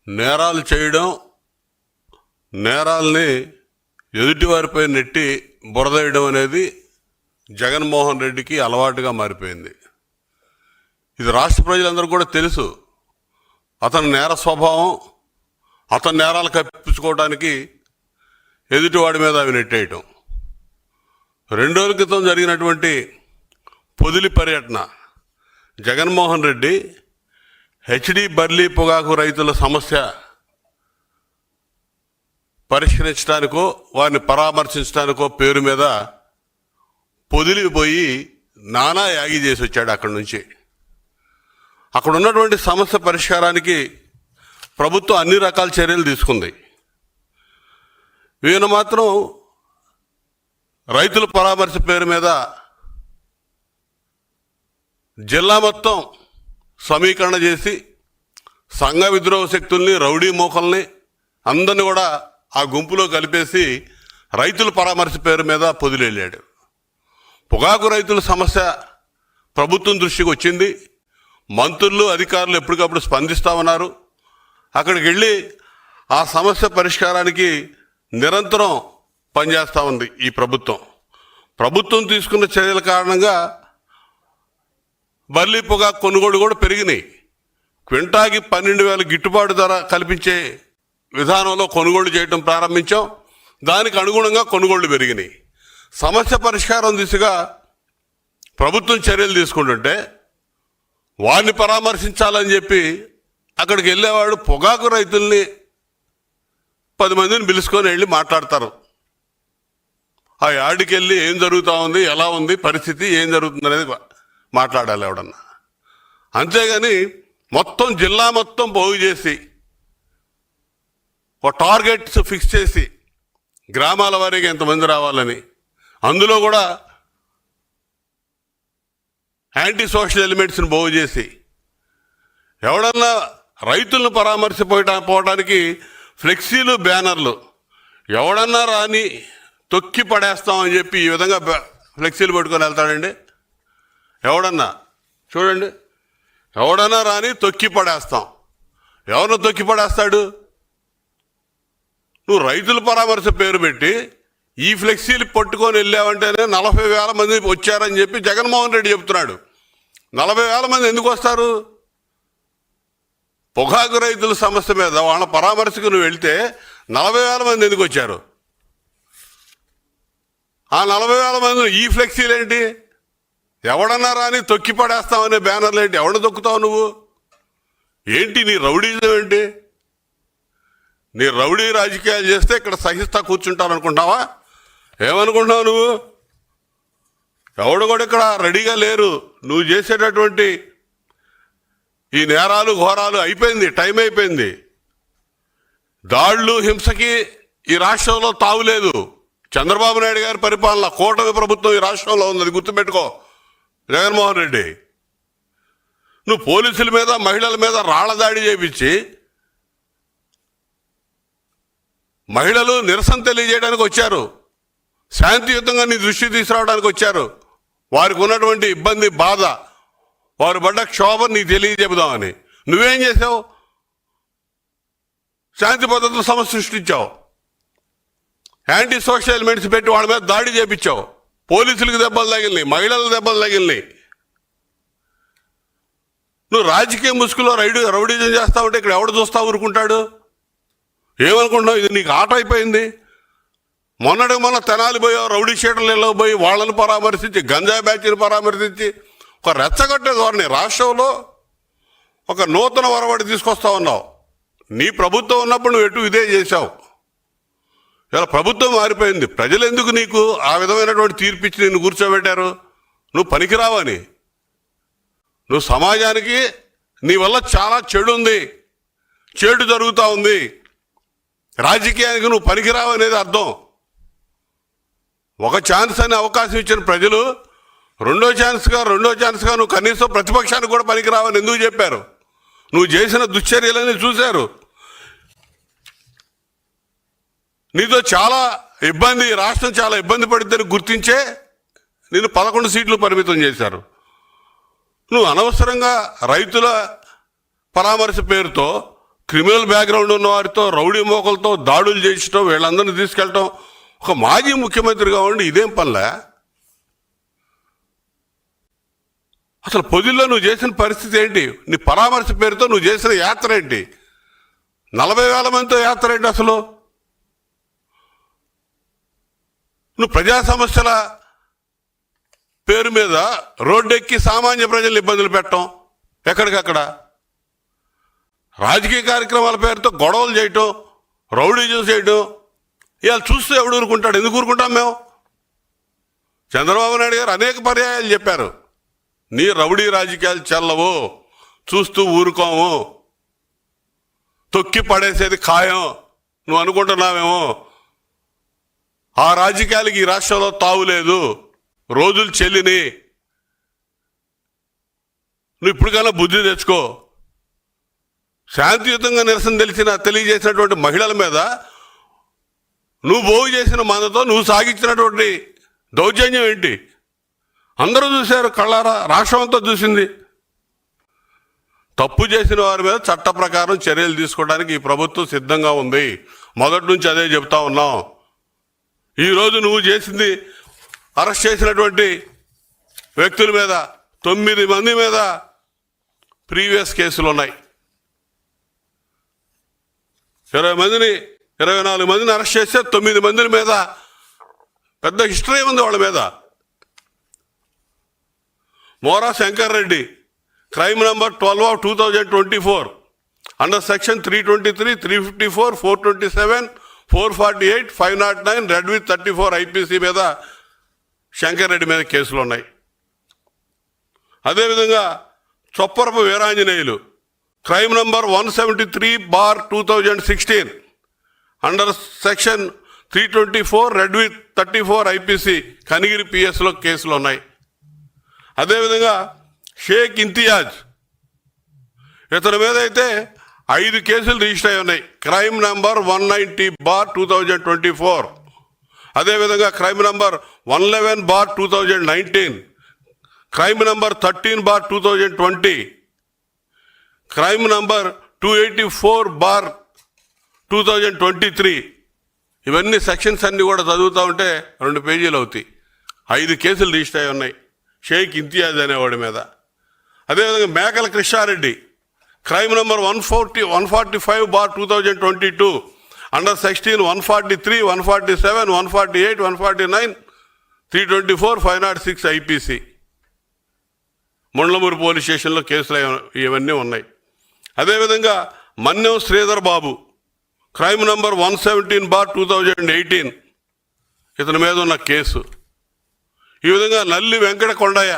నేరాలు చేయడం, నేరాల్ని ఎదుటివారిపై నెట్టి బురదేయడం అనేది జగన్మోహన్ రెడ్డికి అలవాటుగా మారిపోయింది. ఇది రాష్ట్ర ప్రజలందరూ కూడా తెలుసు. అతని నేర స్వభావం, అతని నేరాలు కప్పించుకోవడానికి ఎదుటివాడి మీద అవి నెట్టేయటం. 2 రోజుల క్రితం జరిగినటువంటి పొదిలి పర్యటన, జగన్మోహన్ రెడ్డి హెచ్డి బర్లీ పొగాకు రైతుల సమస్య పరిష్కరించడానికో వారిని పరామర్శించడానికో పేరు మీద పొదిలి పోయి నానా యాగి చేసి వచ్చాడు. అక్కడి నుంచి అక్కడ ఉన్నటువంటి సమస్య పరిష్కారానికి ప్రభుత్వం అన్ని రకాల చర్యలు తీసుకుంది. ఈయన మాత్రం రైతుల పరామర్శ పేరు మీద జిల్లా మొత్తం సమీకరణ చేసి సంఘ విద్రోహ శక్తుల్ని, రౌడీ మోకల్ని అందరిని కూడా ఆ గుంపులో కలిపేసి రైతుల పరామర్శ పేరు మీద పొదిలేళ్ళాడు. పొగాకు రైతుల సమస్య ప్రభుత్వం దృష్టికి వచ్చింది. మంత్రులు, అధికారులు ఎప్పటికప్పుడు స్పందిస్తూ ఉన్నారు. అక్కడికి వెళ్ళి ఆ సమస్య పరిష్కారానికి నిరంతరం పనిచేస్తూ ఉంది ఈ ప్రభుత్వం. ప్రభుత్వం తీసుకున్న చర్యల కారణంగా బర్లీ పొగాకు కొనుగోలు కూడా పెరిగినాయి. క్వింటాకి 12,000 గిట్టుబాటు ధర కల్పించే విధానంలో కొనుగోలు చేయడం ప్రారంభించాం. దానికి అనుగుణంగా కొనుగోళ్లు పెరిగినాయి. సమస్య పరిష్కారం దిశగా ప్రభుత్వం చర్యలు తీసుకుంటుంటే వారిని పరామర్శించాలని చెప్పి అక్కడికి వెళ్ళేవాడు పొగాకు రైతుల్ని 10 మందిని పిలుచుకొని వెళ్ళి మాట్లాడతారు. ఆ యాడికి వెళ్ళి ఏం జరుగుతూ ఉంది, ఎలా ఉంది పరిస్థితి, ఏం జరుగుతుంది అనేది మాట్లాడాలి ఎవడన్నా. అంతేగాని మొత్తం జిల్లా మొత్తం పోగు చేసి ఒక టార్గెట్స్ ఫిక్స్ చేసి గ్రామాల వారీగా ఎంతమంది రావాలని, అందులో కూడా యాంటీ సోషల్ ఎలిమెంట్స్ని పోగు చేసి ఎవడన్నా రైతులను పరామర్శపోవడానికి ఫ్లెక్సీలు, బ్యానర్లు ఎవడన్నా రాని తొక్కి పడేస్తామని చెప్పి ఈ విధంగా ఫ్లెక్సీలు పట్టుకొని వెళ్తాడండి. ఎవడన్నా చూడండి, ఎవడన్నా రాని తొక్కి పడేస్తాం. ఎవరిని తొక్కి పడేస్తాడు? నువ్వు రైతుల పరామర్శ పేరు పెట్టి ఈ ఫ్లెక్సీలు పట్టుకొని వెళ్ళావంటేనే 40,000 మంది వచ్చారని చెప్పి జగన్మోహన్ రెడ్డి చెప్తున్నాడు. 40,000 మంది ఎందుకు వస్తారు? పొగాకు రైతుల సమస్య మీద వాళ్ళ పరామర్శకు నువ్వు వెళ్తే 40,000 మంది ఎందుకు వచ్చారు? ఆ 40,000 మంది ఈ ఫ్లెక్సీలు ఏంటి? ఎవడన్నా రాని తొక్కి పడేస్తావనే బ్యానర్లు ఏంటి? ఎవడ తొక్కుతావు నువ్వు? ఏంటి నీ రౌడీజం ఏంటి? నీ రౌడీ రాజకీయాలు చేస్తే ఇక్కడ సహిస్తా కూర్చుంటారనుకుంటావా? ఏమనుకుంటున్నావు నువ్వు? ఎవడు కూడా ఇక్కడ రెడీగా లేరు. నువ్వు చేసేటటువంటి ఈ నేరాలు, ఘోరాలు అయిపోయింది, టైం అయిపోయింది. దాడులు, హింసకి ఈ రాష్ట్రంలో తావులేదు. చంద్రబాబు నాయుడు గారి పరిపాలన, కూటమి ప్రభుత్వం ఈ రాష్ట్రంలో ఉంది, అది గుర్తుపెట్టుకో జగన్మోహన్ రెడ్డి. నువ్వు పోలీసుల మీద, మహిళల మీద రాళ్ల దాడి చేయించి మహిళలు నిరసన తెలియజేయడానికి వచ్చారు, శాంతియుతంగా నీ దృష్టి తీసుకురావడానికి వచ్చారు. వారికి ఉన్నటువంటి ఇబ్బంది, బాధ, వారు పడ్డ క్షోభ నీకు తెలియజెబుదామని నువ్వేం చేసావు? శాంతి భద్రతల సమస్య సృష్టించావు. యాంటీ సోషల్ ఎలిమెంట్స్ పెట్టి వాళ్ళ మీద దాడి చేయించావు. పోలీసులకు దెబ్బలు తగిలినాయి, మహిళలకు దెబ్బలు తగిలినాయి. నువ్వు రాజకీయ ముసుగులో రౌడీజం చేస్తావంటే ఇక్కడ ఎవడు చూస్తా ఊరుకుంటాడు? ఏమనుకుంటున్నావు? ఇది నీకు ఆట అయిపోయింది. మొన్న తెనాలి పోయావు, రౌడీ షీటర్లలో పోయి వాళ్ళని పరామర్శించి, గంజాయి బ్యాచ్ని పరామర్శించి ఒక రెచ్చగొట్టే ధోరణి. రాష్ట్రంలో ఒక నూతన వరవడి తీసుకొస్తా ఉన్నావు. నీ ప్రభుత్వం ఉన్నప్పుడు నువ్వు ఎటు ఇదే చేశావు. ఇలా ప్రభుత్వం మారిపోయింది. ప్రజలు ఎందుకు నీకు ఆ విధమైనటువంటి తీర్పిచ్చి నిన్ను కూర్చోబెట్టారు? నువ్వు పనికిరావని. నువ్వు సమాజానికి నీ వల్ల చాలా చెడు ఉంది, చెడు జరుగుతూ ఉంది. రాజకీయానికి నువ్వు పనికిరావు అనేది అర్థం. ఒక ఛాన్స్ అని అవకాశం ఇచ్చిన ప్రజలు రెండో ఛాన్స్గా నువ్వు కనీసం ప్రతిపక్షానికి కూడా పనికిరావని ఎందుకు చెప్పారు? నువ్వు చేసిన దుశ్చర్యలని చూశారు. నీతో చాలా ఇబ్బంది, రాష్ట్రం చాలా ఇబ్బంది పడుతుందని గుర్తించే నేను 11 సీట్లు పరిమితం చేశారు. నువ్వు అనవసరంగా రైతుల పరామర్శ పేరుతో క్రిమినల్ బ్యాక్గ్రౌండ్ ఉన్న వారితో రౌడీ మోకలతో దాడులు చేయించడం, వీళ్ళందరినీ తీసుకెళ్ళటం. ఒక మాజీ ముఖ్యమంత్రిగా ఉండి ఇదేం పనిలే? అసలు పొదిల్లో నువ్వు చేసిన పరిస్థితి ఏంటి? నీ పరామర్శ పేరుతో నువ్వు చేసిన యాత్ర ఏంటి? 40,000 మందితో యాత్ర ఏంటి అసలు? నువ్వు ప్రజా సమస్యల పేరు మీద రోడ్డెక్కి సామాన్య ప్రజలు ఇబ్బందులు పెట్టడం, ఎక్కడికక్కడ రాజకీయ కార్యక్రమాల పేరుతో గొడవలు చేయటం, రౌడీజం చేయటం, ఇవాళ చూస్తే ఎవడు ఊరుకుంటాడు? ఎందుకు ఊరుకుంటాం మేము? చంద్రబాబు నాయుడు గారు అనేక పర్యాయాలు చెప్పారు, నీ రౌడీ రాజకీయాలు చెల్లవు, చూస్తూ ఊరుకోము, తొక్కి పడేసేది ఖాయం, నువ్వు అనుకుంటున్నావేమో. ఆ రాజకీయాలకి ఈ రాష్ట్రంలో తావులేదు, రోజులు చెల్లిని, నువ్వు ఇప్పటికైనా బుద్ధి తెచ్చుకో. శాంతియుతంగా నిరసన తెలియజేసినటువంటి మహిళల మీద నువ్వు పోగు చేసిన మందతో నువ్వు సాగించినటువంటి దౌర్జన్యం ఏంటి? అందరూ చూశారు, కళ్ళారా, రాష్ట్రం అంతా చూసింది. తప్పు చేసిన వారి మీద చట్ట ప్రకారం చర్యలు తీసుకోవడానికి ఈ ప్రభుత్వం సిద్ధంగా ఉంది. మొదటి నుంచి అదే చెప్తా ఉన్నాం. ఈరోజు నువ్వు చేసింది, అరెస్ట్ చేసినటువంటి వ్యక్తుల మీద 9 మంది మీద ప్రీవియస్ కేసులు ఉన్నాయి. 24 మందిని అరెస్ట్ చేస్తే 9 మంది మీద పెద్ద హిస్టరీ ఉంది వాళ్ళ మీద. Mora Shankar Reddy, crime number 12/2024 under section 323, 354, 427, 448, 509 read with 34 IPC మీద శంకర్ రెడ్డి మీద కేసులు ఉన్నాయి. అదేవిధంగా Chopparapu Veeranjaneyulu, crime number 173/2016 under section 324 read with 34 IPC Kanigiri పిఎస్లో కేసులు ఉన్నాయి. అదేవిధంగా షేక్ ఇంతియాజ్, ఇతని మీద అయితే 5 కేసులు రిజిస్టర్ అయి ఉన్నాయి. క్రైమ్ నంబర్ 190/2024, అదేవిధంగా crime number 111/2019, crime number 13/2020, crime number 284/2023. ఇవన్నీ సెక్షన్స్ అన్నీ కూడా చదువుతూ ఉంటే 2 పేజీలు అవుతాయి. 5 కేసులు రిజిస్టర్ అయి ఉన్నాయి షేక్ ఇంతియాజ్ అనేవాడి మీద. అదేవిధంగా Mekala Krishnareddy, crime number 145/2022 under section 143, 147, 148, 149, 324, 506 IPC Mundlamuru police స్టేషన్లో కేసులు ఇవన్నీ ఉన్నాయి. అదేవిధంగా మన్యం శ్రీధర్ బాబు, క్రైమ్ నంబర్ 117/2018 ఇతని మీద ఉన్న కేసు. ఈ విధంగా Nalli Venkata Kondaiah,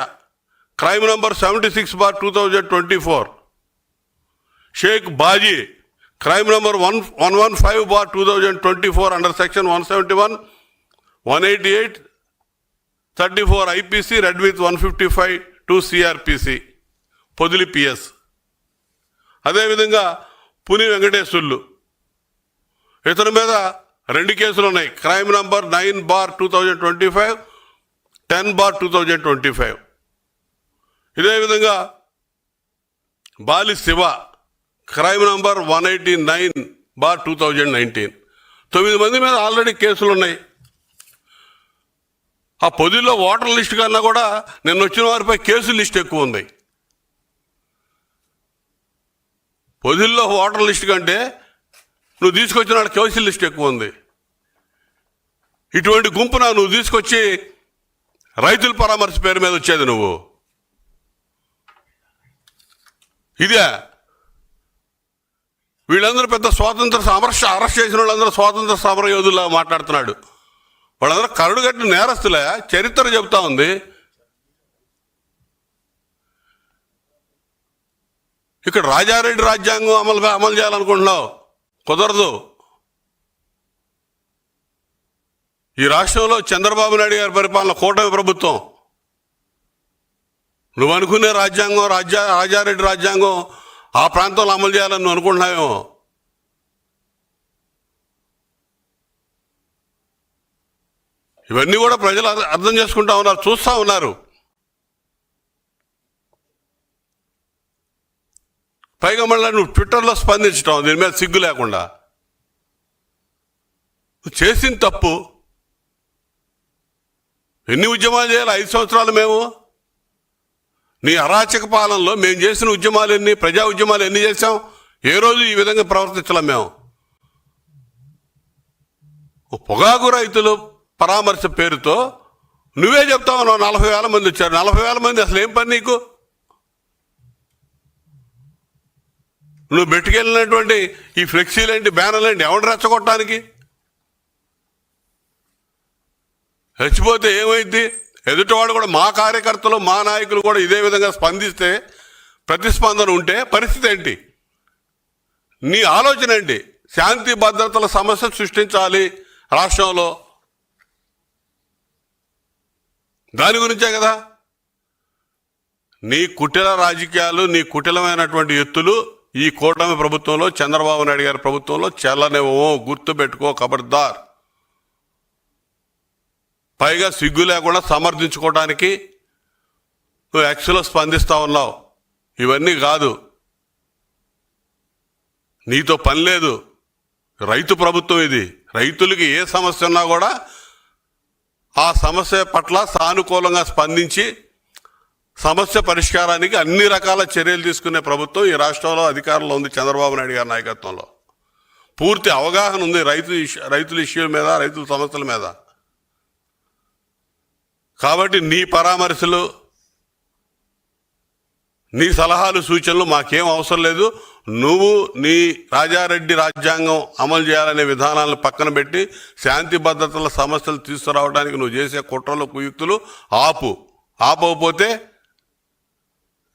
crime number 76/2024, Shaik Baji, crime number 115/2024 under section 171, 188, 34 IPC read with 155 2 CrPC Podili PS. అదేవిధంగా పుని వెంకటేశ్వర్లు, ఇతని మీద 2 కేసులు ఉన్నాయి. Crime number 9/2025, 10/2025. ఇదే విధంగా బాలి శివ, క్రైమ్ నంబర్ 189/2019. 9 మంది మీద ఆల్రెడీ కేసులు ఉన్నాయి. ఆ పొదిలో ఓటర్ లిస్ట్ కన్నా కూడా నిన్న వచ్చిన వారిపై కేసు లిస్ట్ ఎక్కువ ఉంది. పొదిల్లో ఓటర్ లిస్ట్ కంటే నువ్వు తీసుకొచ్చిన వాళ్ళ కేసు లిస్ట్ ఎక్కువ ఉంది. ఇటువంటి గుంపున నువ్వు తీసుకొచ్చి రైతుల పరామర్శ పేరు మీద వచ్చేది నువ్వు. ఇదే వీళ్ళందరూ పెద్ద స్వాతంత్ర అరెస్ట్ చేసిన వాళ్ళందరూ స్వాతంత్ర సమర యోధుల్లా మాట్లాడుతున్నాడు. వాళ్ళందరూ కరడు కట్టిన నేరస్తులే, చరిత్ర చెబుతా ఉంది. ఇక్కడ రాజారెడ్డి రాజ్యాంగం అమలు చేయాలనుకుంటున్నావు, కుదరదు. ఈ రాష్ట్రంలో చంద్రబాబు నాయుడు గారి పరిపాలన, కూటమి ప్రభుత్వం. నువ్వు అనుకునే రాజ్యాంగం, రాజారెడ్డి రాజ్యాంగం ఆ ప్రాంతంలో అమలు చేయాలని నువ్వు అనుకుంటున్నావేమో. ఇవన్నీ కూడా ప్రజలు అర్థం చేసుకుంటా ఉన్నారు, చూస్తూ ఉన్నారు. పైగా మళ్ళీ నువ్వు ట్విట్టర్లో స్పందించడం దీని మీద సిగ్గు లేకుండా. నువ్వు చేసిన తప్పు. ఎన్ని ఉద్యమాలు చేయాలి 5 సంవత్సరాలు మేము? నీ అరాచక పాలనలో మేము చేసిన ఉద్యమాలు ఎన్ని, ప్రజా ఉద్యమాలు ఎన్ని చేశాం? ఏ రోజు ఈ విధంగా ప్రవర్తించలేం మేము. పొగాకు రైతులు పరామర్శ పేరుతో నువ్వే చెప్తావు 40,000 మంది వచ్చారు. 40,000 మంది అసలు ఏం పని నీకు? నువ్వు పెట్టుకెళ్ళినటువంటి ఈ ఫ్లెక్సీలేంటి, బ్యానర్లేంటి, ఎవడు రెచ్చగొట్టడానికి? రెచ్చిపోతే ఏమైంది? ఎదుటివాడు కూడా, మా కార్యకర్తలు మా నాయకులు కూడా ఇదే విధంగా స్పందిస్తే, ప్రతిస్పందన ఉంటే పరిస్థితి ఏంటి? నీ ఆలోచన ఏంటి? శాంతి భద్రతల సమస్య సృష్టించాలి రాష్ట్రంలో, దాని గురించే కదా. నీ కుటిల రాజకీయాలు, నీ కుటిలమైనటువంటి ఎత్తులు ఈ కూటమి ప్రభుత్వంలో, చంద్రబాబు నాయుడు గారి ప్రభుత్వంలో చెల్లనివ్వో, గుర్తుపెట్టుకో, ఖబర్దార్. పైగా సిగ్గు లేకుండా సమర్థించుకోవడానికి నువ్వు యాక్చువల్గా స్పందిస్తా ఉన్నావు. ఇవన్నీ కాదు, నీతో పని లేదు. రైతు ప్రభుత్వం ఇది. రైతులకి ఏ సమస్య ఉన్నా కూడా ఆ సమస్య పట్ల సానుకూలంగా స్పందించి సమస్య పరిష్కారానికి అన్ని రకాల చర్యలు తీసుకునే ప్రభుత్వం ఈ రాష్ట్రంలో అధికారంలో ఉంది చంద్రబాబు నాయుడు గారి నాయకత్వంలో. పూర్తి అవగాహన ఉంది రైతుల ఇష్యూల మీద, రైతుల సమస్యల మీద. కాబట్టి నీ పరామర్శలు, నీ సలహాలు, సూచనలు మాకేం అవసరం లేదు. నువ్వు నీ రాజారెడ్డి రాజ్యాంగం అమలు చేయాలనే విధానాలను పక్కన పెట్టి శాంతి భద్రతల సమస్యలు తీసుకురావడానికి నువ్వు చేసే కుట్రలు, కుయుక్తులు ఆపకపోతే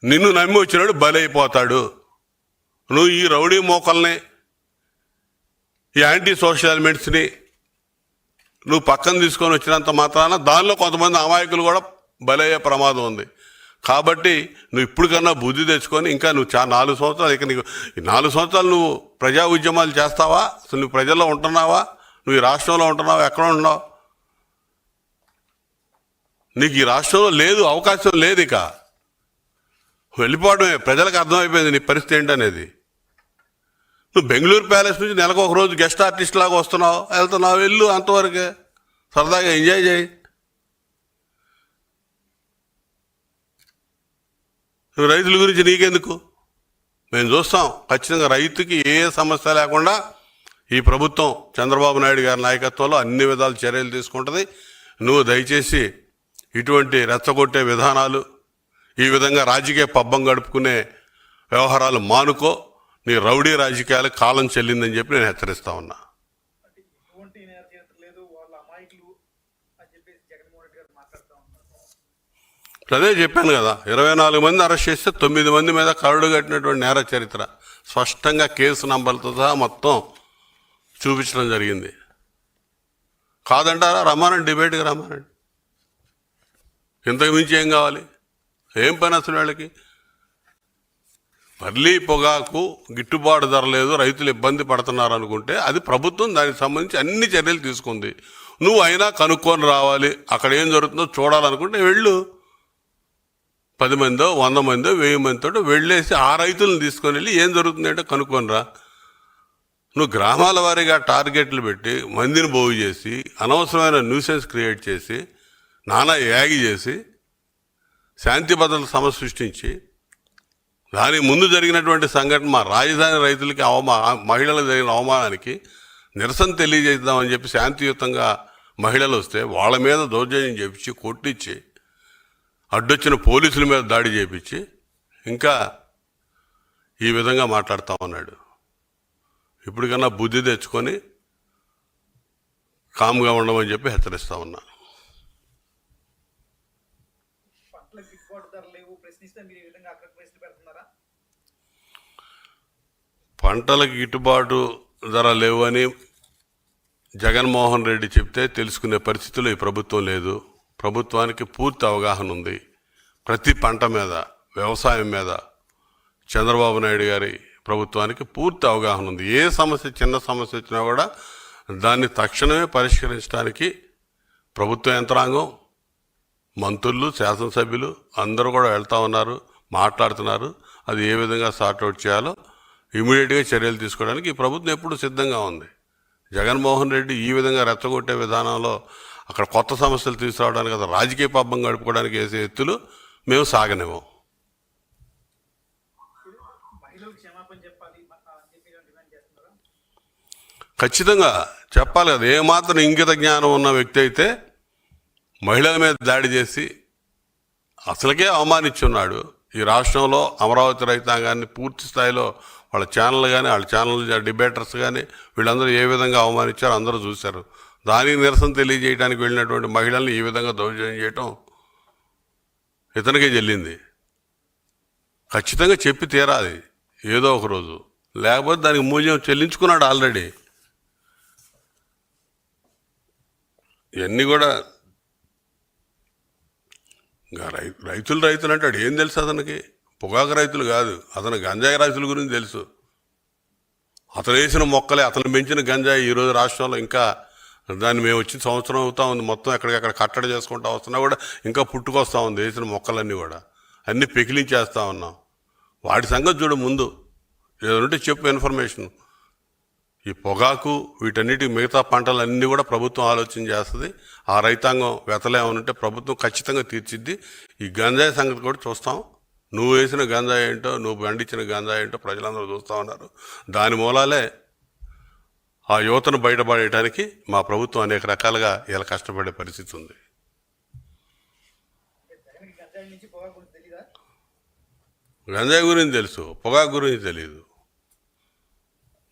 నిన్ను నమ్మి వచ్చినాడు బలైపోతాడు. నువ్వు ఈ రౌడీ మోకల్ని, ఈ యాంటీ సోషల్ ఎలిమెంట్స్ని నువ్వు పక్కన తీసుకొని వచ్చినంత మాత్రాన దానిలో కొంతమంది అమాయకులు కూడా బలయ్యే ప్రమాదం ఉంది. కాబట్టి నువ్వు ఇప్పుడు కన్నా బుద్ధి తెచ్చుకొని, ఇంకా నువ్వు 4 సంవత్సరాలు, ఇక నీకు 4 సంవత్సరాలు నువ్వు ప్రజా ఉద్యమాలు చేస్తావా? అసలు నువ్వు ప్రజల్లో ఉంటున్నావా? నువ్వు ఈ రాష్ట్రంలో ఉంటున్నావా? ఎక్కడ ఉంటున్నావు? నీకు ఈ రాష్ట్రంలో లేదు, అవకాశం లేదు. ఇక వెళ్ళిపోవడమే. ప్రజలకు అర్థమైపోయింది నీ పరిస్థితి ఏంటనేది. నువ్వు బెంగళూరు ప్యాలెస్ నుంచి నెలకు ఒక రోజు గెస్ట్ ఆర్టిస్ట్ లాగా వస్తున్నావు, వెళ్తున్నావు, వెళ్ళు, అంతవరకే సరదాగా ఎంజాయ్ చేయి. నువ్వు రైతుల గురించి నీకెందుకు? మేము చూస్తాం ఖచ్చితంగా రైతుకి ఏ సమస్య లేకుండా ఈ ప్రభుత్వం చంద్రబాబు నాయుడు గారి నాయకత్వంలో అన్ని విధాలు చర్యలు తీసుకుంటుంది. నువ్వు దయచేసి ఇటువంటి రెచ్చగొట్టే విధానాలు, ఈ విధంగా రాజకీయ పబ్బం గడుపుకునే వ్యవహారాలు మానుకో. నీ రౌడీ రాజకీయాలు కాలం చెల్లిందని చెప్పి నేను హెచ్చరిస్తా ఉన్నా. అదే చెప్పాను కదా, 24 మంది అరెస్ట్ చేస్తే 9 మంది మీద కరడు కట్టినటువంటి నేర చరిత్ర స్పష్టంగా కేసు నంబర్లతో సహా మొత్తం చూపించడం జరిగింది. కాదంటారా? రమ్మానండి, డిబేట్కి రమ్మానండి. ఇంతకు మించి ఏం కావాలి? ఏం పని అసలు వీళ్ళకి? మళ్ళీ పొగాకు గిట్టుబాటు ధర లేదు, రైతులు ఇబ్బంది పడుతున్నారు అనుకుంటే అది ప్రభుత్వం దానికి సంబంధించి అన్ని చర్యలు తీసుకుంది. నువ్వు అయినా కనుక్కొని రావాలి. అక్కడ ఏం జరుగుతుందో చూడాలనుకుంటే వెళ్ళు. 10 మందో 100 మందో 1000 మందితో వెళ్ళేసి ఆ రైతులను తీసుకొని వెళ్ళి ఏం జరుగుతుందంటే కనుక్కొని రా. నువ్వు గ్రామాల వారీగా టార్గెట్లు పెట్టి మందిని బాగు చేసి అనవసరమైన న్యూసెన్స్ క్రియేట్ చేసి నానా యాగి చేసి శాంతి భద్రతల సమస్య సృష్టించి దానికి ముందు జరిగినటువంటి సంఘటన మా రాజధాని రైతులకి మహిళలకు జరిగిన అవమానానికి నిరసన తెలియజేద్దామని చెప్పి శాంతియుతంగా మహిళలు వస్తే వాళ్ళ మీద దౌర్జన్యం చేపించి కొట్టించి అడ్డొచ్చిన పోలీసుల మీద దాడి చేపించి ఇంకా ఈ విధంగా మాట్లాడుతూ ఉన్నాడు. ఇప్పటికన్నా బుద్ధి తెచ్చుకొని కామ్గా ఉండమని చెప్పి హెచ్చరిస్తా ఉన్నా. పంటలకు గిట్టుబాటు ధర లేవు అని జగన్మోహన్ రెడ్డి చెప్తే తెలుసుకునే పరిస్థితిలో ఈ ప్రభుత్వం లేదు. ప్రభుత్వానికి పూర్తి అవగాహన ఉంది. ప్రతి పంట మీద, వ్యవసాయం మీద చంద్రబాబు నాయుడు గారి ప్రభుత్వానికి పూర్తి అవగాహన ఉంది. ఏ సమస్య, చిన్న సమస్య వచ్చినా కూడా దాన్ని తక్షణమే పరిష్కరించడానికి ప్రభుత్వ యంత్రాంగం, మంత్రులు, శాసనసభ్యులు అందరూ కూడా వెళ్తూ ఉన్నారు, మాట్లాడుతున్నారు. అది ఏ విధంగా సార్ట్అవుట్ చేయాలో ఇమీడియట్గా చర్యలు తీసుకోవడానికి ఈ ప్రభుత్వం ఎప్పుడు సిద్ధంగా ఉంది. జగన్మోహన్ రెడ్డి ఈ విధంగా రెచ్చగొట్టే విధానంలో అక్కడ కొత్త సమస్యలు తీసుకురావడానికి కదా రాజకీయ పబ్బం గడుపుకోవడానికి వేసే ఎత్తులు మేము సాగనివ్వం. ఖచ్చితంగా చెప్పాలి కదా. ఏమాత్రం ఇంగిత జ్ఞానం ఉన్న వ్యక్తి అయితే మహిళల మీద దాడి చేసి అసలుకే అవమానించున్నాడు. ఈ రాష్ట్రంలో అమరావతి రైతాంగాన్ని పూర్తి స్థాయిలో వాళ్ళ ఛానల్ కానీ వాళ్ళ ఛానల్ డిబేటర్స్ కానీ వీళ్ళందరూ ఏ విధంగా అవమానించారో అందరూ చూశారు. దానికి నిరసన తెలియజేయడానికి వెళ్ళినటువంటి మహిళల్ని ఈ విధంగా దౌర్జన్యం చేయటం ఇతనికే చెల్లింది. ఖచ్చితంగా చెప్పి తీరాలి ఏదో ఒక రోజు, లేకపోతే దానికి మూల్యం చెల్లించుకున్నాడు ఆల్రెడీ. ఇవన్నీ కూడా ఇంకా రైతులు అంటాడు. ఏం తెలుసు అతనికి? పొగాకు రైతులు కాదు, అతను గంజాయి రైతుల గురించి తెలుసు. అతను వేసిన మొక్కలే, అతను పెంచిన గంజాయి ఈరోజు రాష్ట్రంలో ఇంకా దాన్ని మేము వచ్చి సంవత్సరం అవుతా ఉంది, మొత్తం ఎక్కడికక్కడ కట్టడి చేసుకుంటా వస్తున్నా కూడా ఇంకా పుట్టుకొస్తూ ఉంది. వేసిన మొక్కలన్నీ కూడా అన్నీ పెకిలించేస్తూ ఉన్నాం. వాటి సంగతి చూడు ముందు, ఏదంటే చెప్పు ఇన్ఫర్మేషన్. ఈ పొగాకు వీటన్నిటి మిగతా పంటలన్నీ కూడా ప్రభుత్వం ఆలోచన చేస్తుంది. ఆ రైతాంగం వెతలేమనుంటే ప్రభుత్వం ఖచ్చితంగా తీర్చిద్ది. ఈ గంజాయి సంగతి కూడా చూస్తాం. నువ్వు వేసిన గంజాయి ఏంటో, నువ్వు పండించిన గంజాయి ఏంటో ప్రజలందరూ చూస్తూ ఉన్నారు. దాని మూలాలే ఆ యువతను బయటపడేయడానికి మా ప్రభుత్వం అనేక రకాలుగా ఇలా కష్టపడే పరిస్థితి ఉంది. గంజాయి గురించి తెలుసు, పొగాకు గురించి తెలియదు.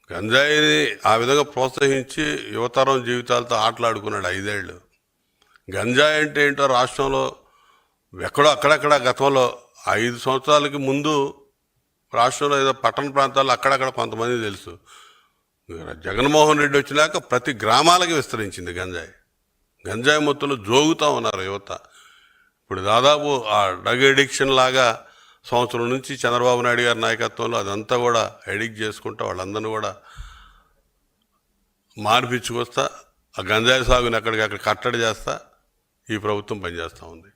గంజాయిని ఆ విధంగా ప్రోత్సహించి యువతరం జీవితాలతో ఆటలాడుకున్నాడు 5 ఏళ్ళు. గంజాయి అంటే ఏంటో రాష్ట్రంలో ఎక్కడో అక్కడక్కడ గతంలో 5 సంవత్సరాలకి ముందు రాష్ట్రంలో ఏదో పట్టణ ప్రాంతాల్లో అక్కడక్కడ కొంతమంది తెలుసు. జగన్మోహన్ రెడ్డి వచ్చినాక ప్రతి గ్రామాలకి విస్తరించింది గంజాయి. గంజాయి మొత్తంలో జోగుతూ ఉన్నారు యువత. ఇప్పుడు దాదాపు ఆ డ్రగ్ ఎడిక్షన్ లాగా సంవత్సరం నుంచి చంద్రబాబు నాయుడు గారి నాయకత్వంలో అదంతా కూడా ఎడిక్ట్ చేసుకుంటా వాళ్ళందరినీ కూడా మార్పించుకొస్తా, ఆ గంజాయి సాగుని అక్కడికక్కడ కట్టడి చేస్తా ఈ ప్రభుత్వం పనిచేస్తూ ఉంది.